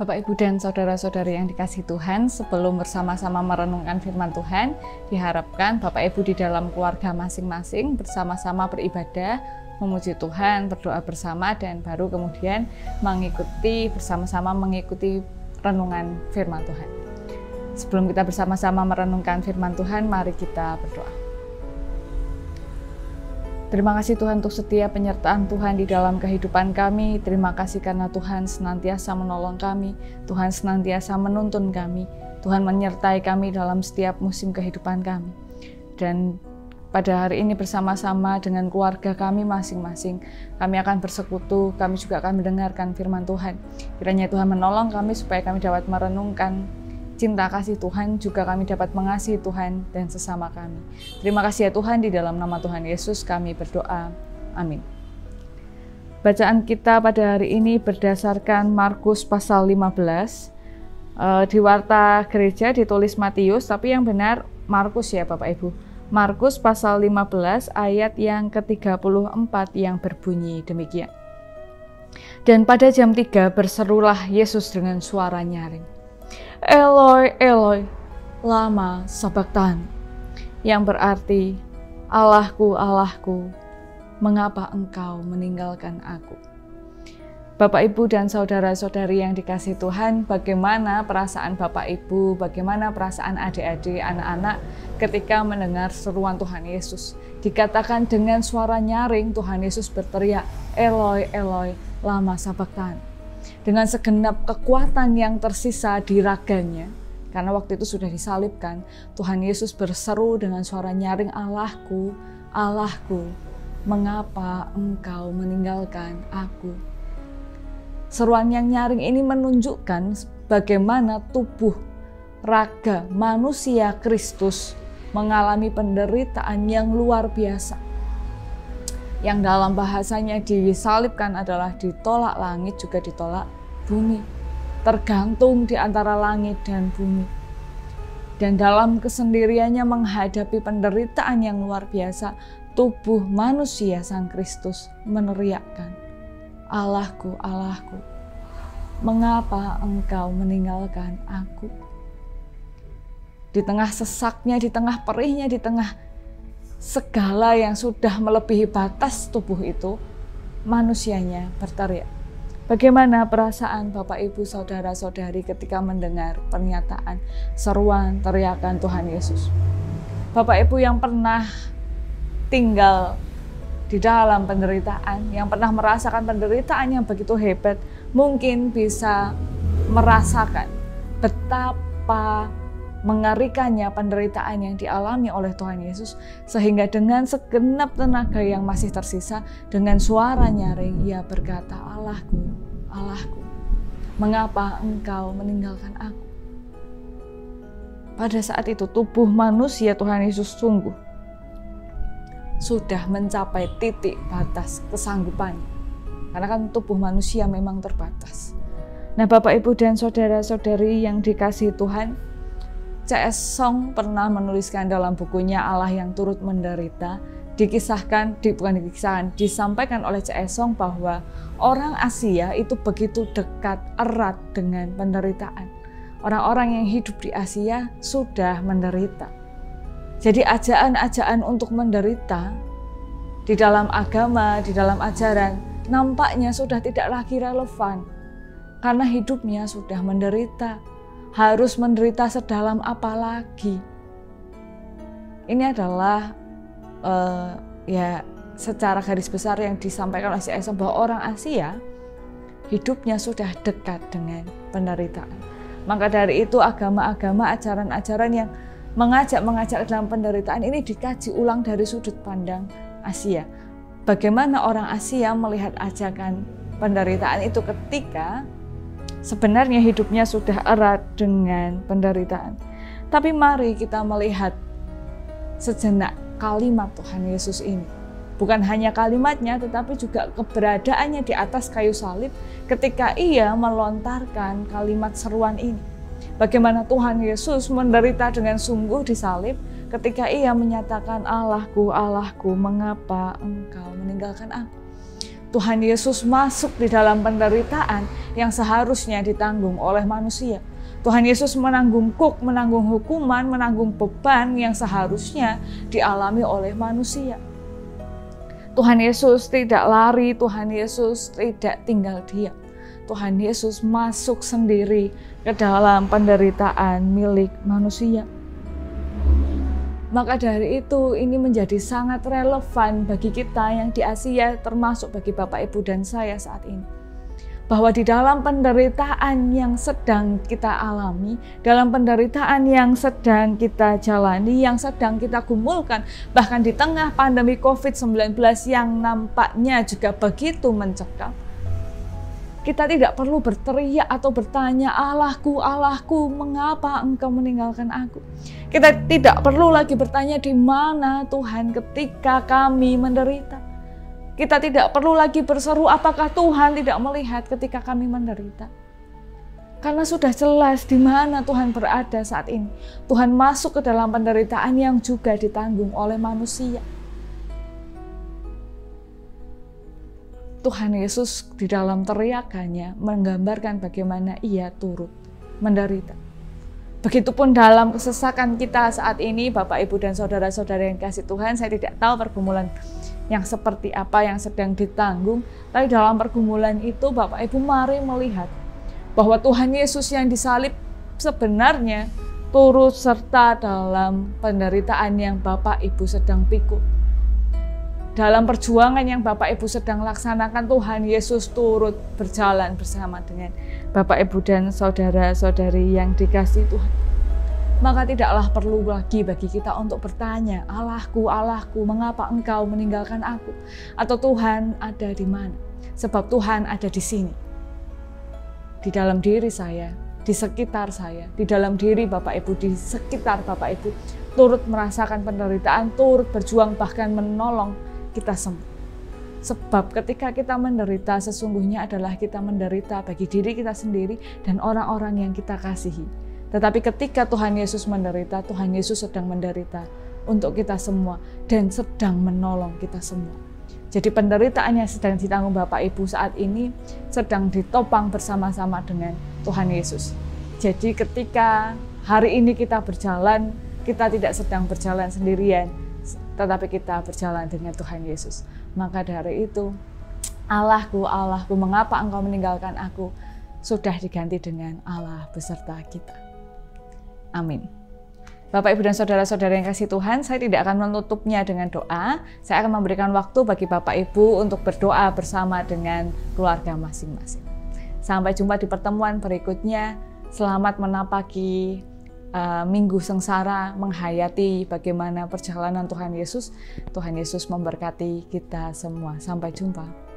Bapak, Ibu, dan saudara-saudari yang dikasihi Tuhan, sebelum bersama-sama merenungkan firman Tuhan, diharapkan Bapak Ibu di dalam keluarga masing-masing bersama-sama beribadah, memuji Tuhan, berdoa bersama, dan baru kemudian bersama-sama mengikuti renungan firman Tuhan. Sebelum kita bersama-sama merenungkan firman Tuhan, mari kita berdoa. Terima kasih Tuhan untuk setiap penyertaan Tuhan di dalam kehidupan kami. Terima kasih karena Tuhan senantiasa menolong kami, Tuhan senantiasa menuntun kami, Tuhan menyertai kami dalam setiap musim kehidupan kami. Dan pada hari ini bersama-sama dengan keluarga kami masing-masing, kami akan bersekutu, kami juga akan mendengarkan firman Tuhan. Kiranya Tuhan menolong kami supaya kami dapat merenungkan cinta kasih Tuhan, juga kami dapat mengasihi Tuhan dan sesama kami. Terima kasih ya Tuhan, di dalam nama Tuhan Yesus kami berdoa. Amin. Bacaan kita pada hari ini berdasarkan Markus pasal 15. Di warta gereja ditulis Matius, tapi yang benar Markus ya Bapak Ibu. Markus pasal 15 ayat yang ke-34 yang berbunyi demikian. Dan pada jam 3 berserulah Yesus dengan suara nyaring, Eloi, Eloi, lama sabachthani, yang berarti, Allahku, Allahku, mengapa engkau meninggalkan aku? Bapak, Ibu, dan saudara-saudari yang dikasihi Tuhan, bagaimana perasaan Bapak, Ibu, bagaimana perasaan adik-adik, anak-anak ketika mendengar seruan Tuhan Yesus? Dikatakan dengan suara nyaring, Tuhan Yesus berteriak, Eloi, Eloi, lama sabachthani. Dengan segenap kekuatan yang tersisa di raganya, karena waktu itu sudah disalibkan, Tuhan Yesus berseru dengan suara nyaring, Allahku, Allahku, mengapa engkau meninggalkan aku? Seruan yang nyaring ini menunjukkan bagaimana tubuh raga manusia Kristus mengalami penderitaan yang luar biasa. Yang dalam bahasanya disalibkan adalah ditolak langit juga ditolak bumi, tergantung di antara langit dan bumi. Dan dalam kesendiriannya menghadapi penderitaan yang luar biasa, tubuh manusia Sang Kristus meneriakkan, Allahku, Allahku, mengapa engkau meninggalkan aku? Di tengah sesaknya, di tengah perihnya, di tengah segala yang sudah melebihi batas tubuh itu, manusianya berteriak. Bagaimana perasaan Bapak, Ibu, saudara-saudari ketika mendengar pernyataan seruan teriakan Tuhan Yesus? Bapak, Ibu yang pernah tinggal di dalam penderitaan, yang pernah merasakan penderitaan yang begitu hebat, mungkin bisa merasakan betapa mengerikannya penderitaan yang dialami oleh Tuhan Yesus, sehingga dengan segenap tenaga yang masih tersisa, dengan suara nyaring ia berkata, Allahku, Allahku, mengapa engkau meninggalkan aku? Pada saat itu tubuh manusia Tuhan Yesus sungguh sudah mencapai titik batas kesanggupannya, karena kan tubuh manusia memang terbatas. Nah Bapak, Ibu, dan saudara-saudari yang dikasihi Tuhan, C.S. Song pernah menuliskan dalam bukunya Allah yang Turut Menderita, disampaikan oleh C.S. Song bahwa orang Asia itu begitu dekat, erat dengan penderitaan. Orang-orang yang hidup di Asia sudah menderita. Jadi ajaan-ajaan untuk menderita di dalam agama, di dalam ajaran, nampaknya sudah tidak lagi relevan. Karena hidupnya sudah menderita. Harus menderita sedalam apa lagi? Ini adalah secara garis besar yang disampaikan oleh C.S. bahwa orang Asia hidupnya sudah dekat dengan penderitaan. Maka dari itu agama-agama, ajaran-ajaran yang mengajak dalam penderitaan ini dikaji ulang dari sudut pandang Asia. Bagaimana orang Asia melihat ajakan penderitaan itu ketika sebenarnya hidupnya sudah erat dengan penderitaan. Tapi mari kita melihat sejenak kalimat Tuhan Yesus ini. Bukan hanya kalimatnya, tetapi juga keberadaannya di atas kayu salib ketika ia melontarkan kalimat seruan ini. Bagaimana Tuhan Yesus menderita dengan sungguh di salib ketika ia menyatakan, Allahku, Allahku, mengapa engkau meninggalkan aku? Tuhan Yesus masuk di dalam penderitaan yang seharusnya ditanggung oleh manusia. Tuhan Yesus menanggung hukuman, menanggung beban yang seharusnya dialami oleh manusia. Tuhan Yesus tidak lari, Tuhan Yesus tidak tinggal diam. Tuhan Yesus masuk sendiri ke dalam penderitaan milik manusia. Maka dari itu ini menjadi sangat relevan bagi kita yang di Asia, termasuk bagi Bapak, Ibu, dan saya saat ini. Bahwa di dalam penderitaan yang sedang kita alami, dalam penderitaan yang sedang kita jalani, yang sedang kita gumulkan, bahkan di tengah pandemi COVID-19 yang nampaknya juga begitu mencekam, kita tidak perlu berteriak atau bertanya, Allahku, Allahku, mengapa engkau meninggalkan aku? Kita tidak perlu lagi bertanya, di mana Tuhan ketika kami menderita? Kita tidak perlu lagi berseru, apakah Tuhan tidak melihat ketika kami menderita? Karena sudah jelas di mana Tuhan berada saat ini. Tuhan masuk ke dalam penderitaan yang juga ditanggung oleh manusia. Tuhan Yesus di dalam teriakannya menggambarkan bagaimana ia turut menderita. Begitupun dalam kesesakan kita saat ini, Bapak, Ibu, dan saudara-saudara yang kasih Tuhan, saya tidak tahu pergumulan yang seperti apa yang sedang ditanggung, tapi dalam pergumulan itu Bapak, Ibu, mari melihat bahwa Tuhan Yesus yang disalib sebenarnya turut serta dalam penderitaan yang Bapak, Ibu sedang pikul. Dalam perjuangan yang Bapak, Ibu sedang laksanakan, Tuhan Yesus turut berjalan bersama dengan Bapak, Ibu, dan saudara-saudari yang dikasihi Tuhan. Maka tidaklah perlu lagi bagi kita untuk bertanya, Allahku, Allahku, mengapa engkau meninggalkan aku? Atau Tuhan ada di mana? Sebab Tuhan ada di sini. Di dalam diri saya, di sekitar saya, di dalam diri Bapak, Ibu, di sekitar Bapak, Ibu, turut merasakan penderitaan, turut berjuang, bahkan menolong kita semua. Sebab ketika kita menderita, sesungguhnya adalah kita menderita bagi diri kita sendiri dan orang-orang yang kita kasihi. Tetapi ketika Tuhan Yesus menderita, Tuhan Yesus sedang menderita untuk kita semua dan sedang menolong kita semua. Jadi penderitaan yang sedang ditanggung Bapak, Ibu saat ini sedang ditopang bersama-sama dengan Tuhan Yesus. Jadi ketika hari ini kita berjalan, kita tidak sedang berjalan sendirian, tetapi kita berjalan dengan Tuhan Yesus. Maka dari itu, Allahku, Allahku, mengapa engkau meninggalkan aku? Sudah diganti dengan Allah beserta kita. Amin. Bapak, Ibu, dan saudara-saudara yang kasih Tuhan, saya tidak akan menutupnya dengan doa. Saya akan memberikan waktu bagi Bapak, Ibu untuk berdoa bersama dengan keluarga masing-masing. Sampai jumpa di pertemuan berikutnya. Selamat menapaki minggu sengsara, menghayati bagaimana perjalanan Tuhan Yesus. Tuhan Yesus memberkati kita semua. Sampai jumpa.